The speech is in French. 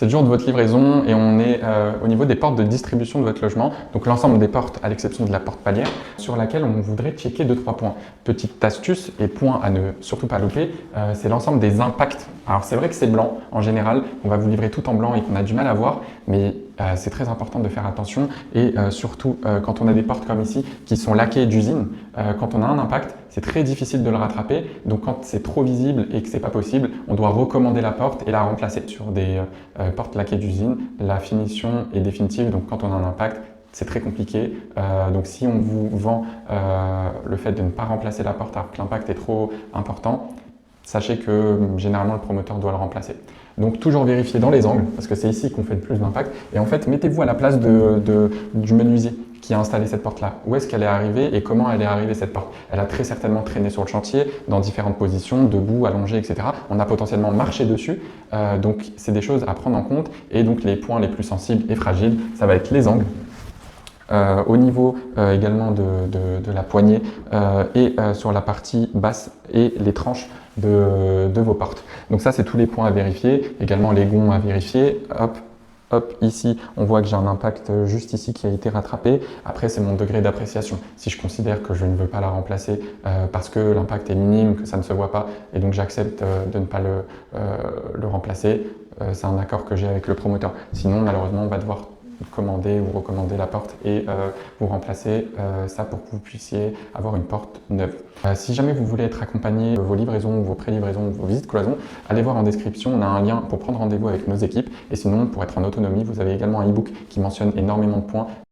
C'est le jour de votre livraison et on est au niveau des portes de distribution de votre logement, donc l'ensemble des portes à l'exception de la porte palière, sur laquelle on voudrait checker 2-3 points. Petite astuce et point à ne surtout pas louper, c'est l'ensemble des impacts. Alors c'est vrai que c'est blanc en général, on va vous livrer tout en blanc et qu'on a du mal à voir, mais c'est très important de faire attention et surtout quand on a des portes comme ici qui sont laquées d'usine, quand on a un impact, c'est très difficile de le rattraper. Donc quand c'est trop visible et que c'est pas possible, on doit recommander la porte et la remplacer. Sur des portes laquées d'usine, la finition est définitive, donc quand on a un impact, c'est très compliqué. Donc si on vous vend le fait de ne pas remplacer la porte alors que l'impact est trop important, sachez que généralement le promoteur doit le remplacer. Donc toujours vérifier dans les angles, parce que c'est ici qu'on fait le plus d'impact. Et en fait, mettez-vous à la place du menuisier qui a installé cette porte-là. Où est-ce qu'elle est arrivée et comment elle est arrivée cette porte? Elle a très certainement traîné sur le chantier, dans différentes positions, debout, allongée, etc. On a potentiellement marché dessus. Donc c'est des choses à prendre en compte. Et donc les points les plus sensibles et fragiles, ça va être les angles. Au niveau également de la poignée et sur la partie basse et les tranches de vos portes. Donc ça, c'est tous les points à vérifier. Également les gonds à vérifier. Hop, hop, ici, on voit que j'ai un impact juste ici qui a été rattrapé. Après, c'est mon degré d'appréciation. Si je considère que je ne veux pas la remplacer parce que l'impact est minime, que ça ne se voit pas, et donc j'accepte de ne pas le remplacer, c'est un accord que j'ai avec le promoteur. Sinon, malheureusement, on va devoir commander ou recommander la porte et vous remplacer ça pour que vous puissiez avoir une porte neuve. Si jamais vous voulez être accompagné de vos livraisons, vos pré-livraisons, vos visites cloison, allez voir en description, on a un lien pour prendre rendez-vous avec nos équipes et sinon pour être en autonomie, vous avez également un e-book qui mentionne énormément de points.